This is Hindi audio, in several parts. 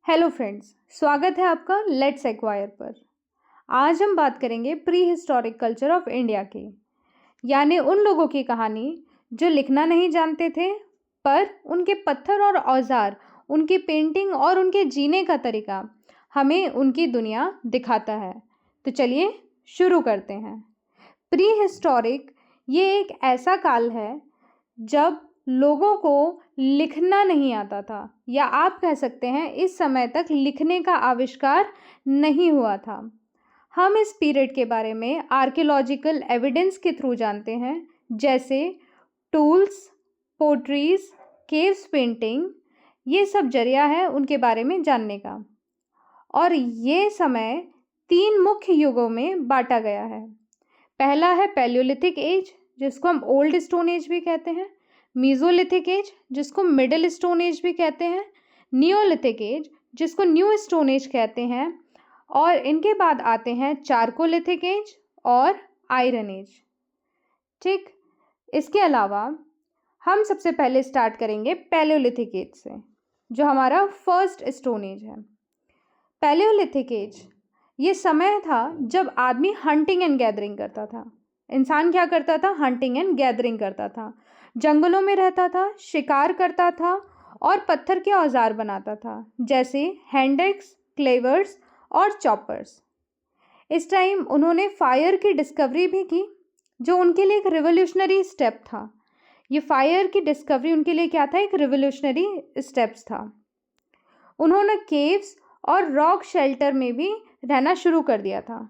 हेलो फ्रेंड्स, स्वागत है आपका लेट्स एक्वायर पर। आज हम बात करेंगे pre historic culture of India की, यानी उन लोगों की कहानी जो लिखना नहीं जानते थे, पर उनके पत्थर और औजार, उनकी पेंटिंग और उनके जीने का तरीका हमें उनकी दुनिया दिखाता है। तो चलिए शुरू करते हैं। प्री हिस्टोरिक ये एक ऐसा काल है जब लोगों को लिखना नहीं आता था, या आप कह सकते हैं इस समय तक लिखने का आविष्कार नहीं हुआ था। हम इस पीरियड के बारे में आर्कियोलॉजिकल एविडेंस के थ्रू जानते हैं, जैसे टूल्स, पोट्रीज, केव्स पेंटिंग। ये सब जरिया है उनके बारे में जानने का। और ये समय 3 मुख्य युगों में बांटा गया है। पहला है पैलियोलिथिक एज, जिसको हम ओल्ड स्टोन एज भी कहते हैं। मीजोलिथिक एज, जिसको मिडिल स्टोन एज भी कहते हैं। नियोलिथिक एज, जिसको न्यू स्टोन एज कहते हैं। और इनके बाद आते हैं चारकोलिथिक एज और आयरन एज। ठीक, इसके अलावा हम सबसे पहले स्टार्ट करेंगे पैलियोलिथिक एज से, जो हमारा फर्स्ट स्टोन एज है। पैलियोलिथिक एज ये समय था जब आदमी हंटिंग एंड गैदरिंग करता था। इंसान क्या करता था? हंटिंग एंड गैदरिंग करता था, जंगलों में रहता था, शिकार करता था और पत्थर के औजार बनाता था, जैसे हैंडेक्स, क्लेवर्स और चॉपर्स। इस टाइम उन्होंने फायर की डिस्कवरी भी की, जो उनके लिए एक रिवोल्यूशनरी स्टेप था। ये फायर की डिस्कवरी उनके लिए क्या था? एक रिवोल्यूशनरी स्टेप्स था। उन्होंने केव्स और रॉक शेल्टर में भी रहना शुरू कर दिया था।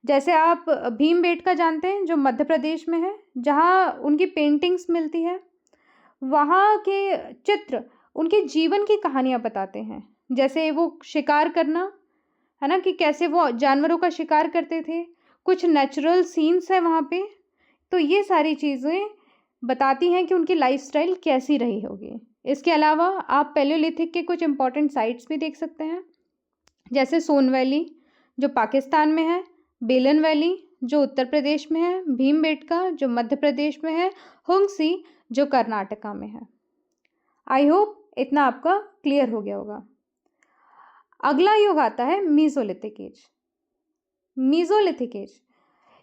जैसे आप भीमबेटका जानते हैं, जो मध्य प्रदेश में है, जहाँ उनकी पेंटिंग्स मिलती है। वहाँ के चित्र उनके जीवन की कहानियाँ बताते हैं, जैसे वो शिकार करना, है ना, कि कैसे वो जानवरों का शिकार करते थे। कुछ नेचुरल सीन्स है वहाँ पे। तो ये सारी चीज़ें बताती हैं कि उनकी लाइफस्टाइल कैसी रही होगी। इसके अलावा आप पैलियोलिथिक के कुछ इंपॉर्टेंट साइट्स भी देख सकते हैं, जैसे सोन वैली जो पाकिस्तान में है, बेलन वैली जो उत्तर प्रदेश में है, भीमबेटका जो मध्य प्रदेश में है, हुंगसी जो कर्नाटका में है। आई होप इतना आपका क्लियर हो गया होगा। अगला युग आता है मीजोलिथिक एज। मीजोलिथिक एज,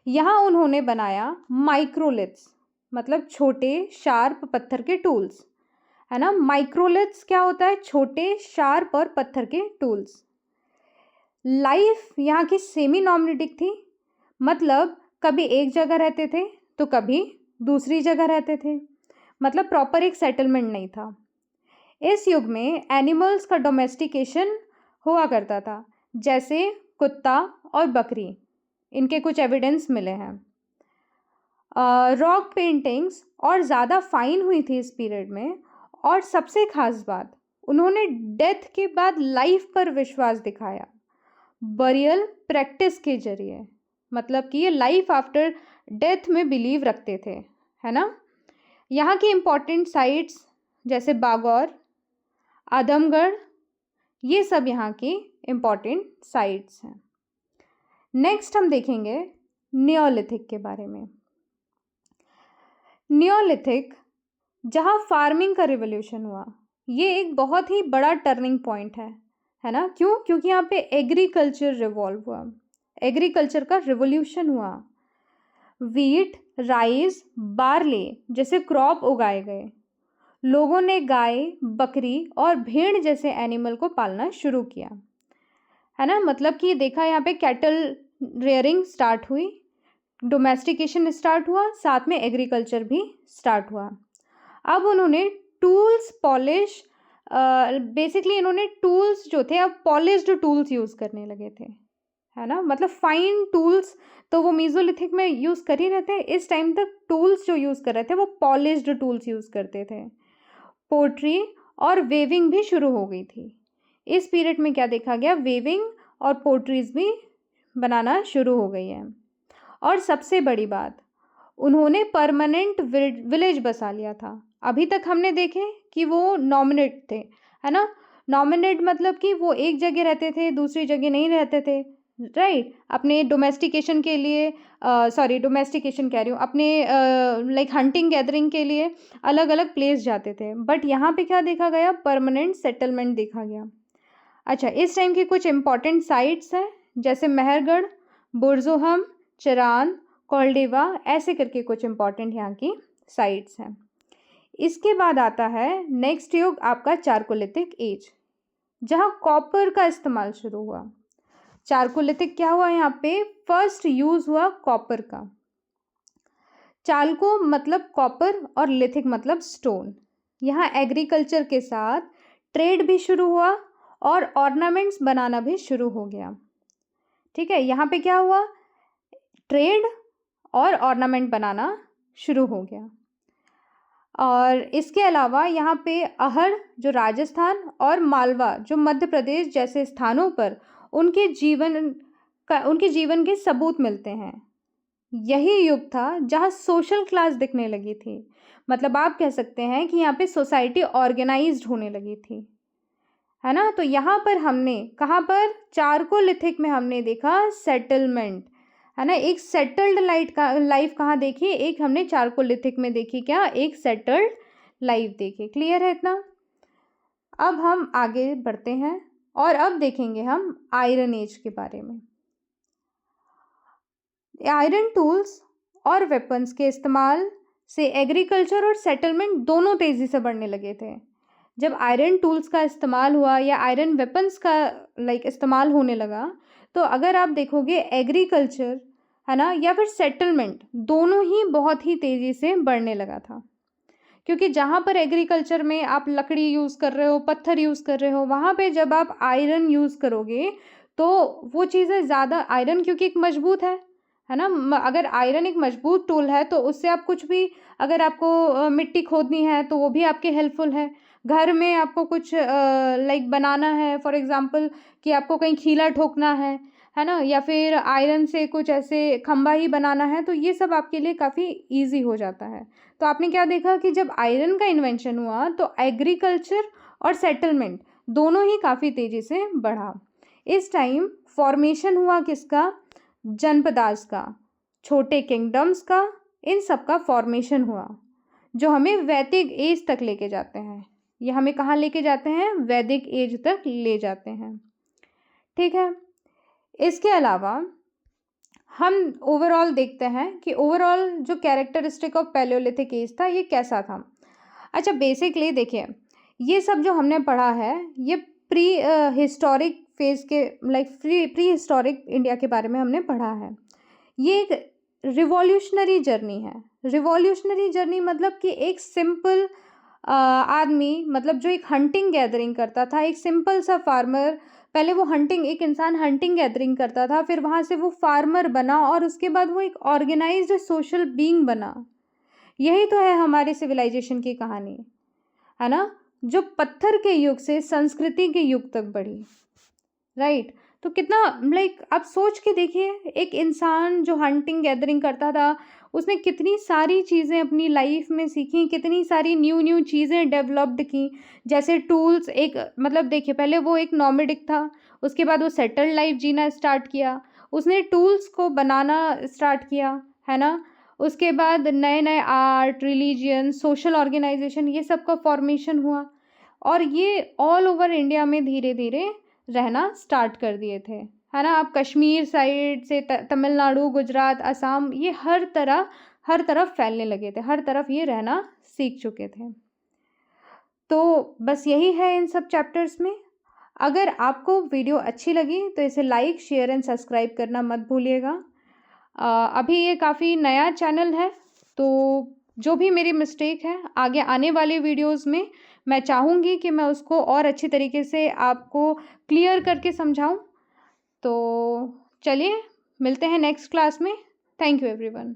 यहाँ उन्होंने बनाया माइक्रोलिथ्स, मतलब छोटे शार्प पत्थर के टूल्स, है ना। माइक्रोलिथ्स क्या होता है? छोटे शार्प और पत्थर के टूल्स। लाइफ यहाँ की सेमी नॉमिनेटिक थी, मतलब कभी एक जगह रहते थे तो कभी दूसरी जगह रहते थे, मतलब प्रॉपर एक सेटलमेंट नहीं था। इस युग में एनिमल्स का डोमेस्टिकेशन हुआ करता था, जैसे कुत्ता और बकरी। इनके कुछ एविडेंस मिले हैं। रॉक पेंटिंग्स और ज़्यादा फाइन हुई थी इस पीरियड में। और सबसे खास बात, उन्होंने डेथ के बाद लाइफ पर विश्वास दिखाया, बरियल प्रैक्टिस के जरिए। मतलब कि ये लाइफ आफ्टर डेथ में बिलीव रखते थे, है ना। यहाँ की इम्पॉर्टेंट साइट्स जैसे बागौर, आदमगढ़, ये सब यहाँ की इम्पॉर्टेंट साइट्स हैं। नेक्स्ट हम देखेंगे नियोलिथिक के बारे में। नियोलिथिक, जहाँ फार्मिंग का रिवोल्यूशन हुआ, ये एक बहुत ही बड़ा टर्निंग पॉइंट है ना। क्यों? क्योंकि यहाँ पे एग्रीकल्चर रिवॉल्व हुआ, एग्रीकल्चर का रिवोल्यूशन हुआ। वीट, राइस, बार्ले जैसे क्रॉप उगाए गए। लोगों ने गाय, बकरी और भेड़ जैसे एनिमल को पालना शुरू किया, है ना। मतलब कि देखा, यहाँ पे कैटल रेयरिंग स्टार्ट हुई, डोमेस्टिकेशन स्टार्ट हुआ, साथ में एग्रीकल्चर भी स्टार्ट हुआ। अब उन्होंने टूल्स पॉलिश, बेसिकली इन्होंने टूल्स जो थे अब पॉलिश्ड टूल्स यूज़ करने लगे थे, है ना। मतलब फाइन टूल्स तो वो मीजोलिथिक में यूज़ कर ही रहे थे। इस टाइम तक टूल्स जो यूज़ कर रहे थे वो पॉलिश्ड टूल्स यूज़ करते थे। पोट्री और वेविंग भी शुरू हो गई थी। इस पीरियड में क्या देखा गया? वेविंग और पोट्रीज भी बनाना शुरू हो गई है। और सबसे बड़ी बात, उन्होंने परमानेंट विलेज बसा लिया था। अभी तक हमने देखे कि वो नॉमिनेट थे, है ना। नॉमिनेट मतलब कि वो एक जगह रहते थे, दूसरी जगह नहीं रहते थे, राइट। अपने डोमेस्टिकेशन के लिए, डोमेस्टिकेशन कह रही हूँ, अपने लाइक हंटिंग गैदरिंग के लिए अलग अलग प्लेस जाते थे। बट यहाँ पे क्या देखा गया? परमानेंट सेटलमेंट देखा गया। अच्छा, इस टाइम की कुछ इम्पॉर्टेंट साइट्स हैं, जैसे मेहरगढ़, बुरज़ोहम, चिरांद, कोल्डिवा, ऐसे करके कुछ इम्पॉर्टेंट यहाँ की साइट्स हैं। इसके बाद आता है नेक्स्ट युग आपका चारकोलिथिक एज, जहाँ कॉपर का इस्तेमाल शुरू हुआ। चारकोलिथिक क्या हुआ यहाँ पे? फर्स्ट यूज हुआ कॉपर का। चालको मतलब कॉपर और लिथिक मतलब स्टोन। यहाँ एग्रीकल्चर के साथ ट्रेड भी शुरू हुआ और ऑर्नामेंट्स बनाना भी शुरू हो गया। ठीक है, यहाँ पे क्या हुआ? ट्रेड और ऑर्नामेंट बनाना शुरू हो गया। और इसके अलावा यहाँ पे अहड़ जो राजस्थान और मालवा जो मध्य प्रदेश जैसे स्थानों पर उनके जीवन के सबूत मिलते हैं। यही युग था जहाँ सोशल क्लास दिखने लगी थी, मतलब आप कह सकते हैं कि यहाँ पे सोसाइटी ऑर्गेनाइज्ड होने लगी थी, है ना। तो यहाँ पर हमने कहाँ पर? चारकोलिथिक में हमने देखा सेटलमेंट, है ना। एक सेटल्ड लाइफ कहाँ देखी? एक हमने चारकोलिथिक में देखी, क्या? एक सेटल्ड लाइफ देखी। क्लियर है इतना? अब हम आगे बढ़ते हैं और अब देखेंगे हम आयरन एज के बारे में। आयरन टूल्स और वेपन्स के इस्तेमाल से एग्रीकल्चर और सेटलमेंट दोनों तेज़ी से बढ़ने लगे थे। जब आयरन टूल्स का इस्तेमाल हुआ या आयरन वेपन्स का इस्तेमाल होने लगा, तो अगर आप देखोगे एग्रीकल्चर, है ना, या फिर सेटलमेंट, दोनों ही बहुत ही तेज़ी से बढ़ने लगा था। क्योंकि जहाँ पर एग्रीकल्चर में आप लकड़ी यूज़ कर रहे हो, पत्थर यूज़ कर रहे हो, वहाँ पे जब आप आयरन यूज़ करोगे तो वो चीज़ें ज़्यादा, आयरन क्योंकि एक मजबूत है ना। अगर आयरन एक मजबूत टूल है तो उससे आप कुछ भी, अगर आपको मिट्टी खोदनी है तो वो भी आपके हेल्पफुल है। घर में आपको कुछ बनाना है, फॉर एग्जांपल कि आपको कहीं खीला ठोकना है ना, या फिर आयरन से कुछ ऐसे खंबा ही बनाना है, तो ये सब आपके लिए काफ़ी ईजी हो जाता है। तो आपने क्या देखा कि जब आयरन का इन्वेंशन हुआ तो एग्रीकल्चर और सेटलमेंट दोनों ही काफ़ी तेज़ी से बढ़ा। इस टाइम फॉर्मेशन हुआ किसका? जनपदास का, छोटे किंगडम्स का, इन सब का फॉर्मेशन हुआ, जो हमें वैदिक एज तक लेके जाते हैं। ये हमें कहाँ लेके जाते हैं? वैदिक एज तक ले जाते हैं। ठीक है, इसके अलावा हम ओवरऑल देखते हैं कि ओवरऑल जो कैरेक्टरिस्टिक ऑफ पैलियोलिथिक एज था ये कैसा था। अच्छा, बेसिकली देखिए, ये सब जो हमने पढ़ा है ये प्री हिस्टोरिक फेज के प्री हिस्टोरिक इंडिया के बारे में हमने पढ़ा है। ये एक रिवॉल्यूशनरी जर्नी है। रिवॉल्यूशनरी जर्नी मतलब कि एक सिंपल आदमी, मतलब जो एक हंटिंग गैदरिंग करता था, एक सिंपल सा फार्मर, पहले वो एक इंसान हंटिंग गैदरिंग करता था, फिर वहाँ से वो फार्मर बना और उसके बाद वो एक ऑर्गेनाइज्ड सोशल बीइंग बना। यही तो है हमारे सिविलाइजेशन की कहानी, है ना, जो पत्थर के युग से संस्कृति के युग तक बढ़ी। राइट, तो कितना आप सोच के देखिए, एक इंसान जो हंटिंग गैदरिंग करता था उसने कितनी सारी चीज़ें अपनी लाइफ में सीखी, कितनी सारी न्यू चीज़ें डेवलप्ड की। जैसे टूल्स, एक देखिए, पहले वो एक नॉमेडिक था, उसके बाद वो सेटल्ड लाइफ जीना स्टार्ट किया, उसने टूल्स को बनाना स्टार्ट किया, है ना। उसके बाद नए नए आर्ट, रिलीजियन, सोशल ऑर्गेनाइजेशन, ये सब का फॉर्मेशन हुआ और ये ऑल ओवर इंडिया में धीरे धीरे रहना स्टार्ट कर दिए थे, है ना। आप कश्मीर साइड से तमिलनाडु, गुजरात, असम, ये हर तरफ फैलने लगे थे, हर तरफ ये रहना सीख चुके थे। तो बस यही है इन सब चैप्टर्स में। अगर आपको वीडियो अच्छी लगी तो इसे लाइक, शेयर एंड सब्सक्राइब करना मत भूलिएगा। अभी ये काफ़ी नया चैनल है, तो जो भी मेरी मिस्टेक है आगे आने वाले वीडियोस में मैं चाहूँगी कि मैं उसको और अच्छी तरीके से आपको क्लियर करके समझाऊँ। तो चलिए मिलते हैं नेक्स्ट क्लास में। Thank you everyone.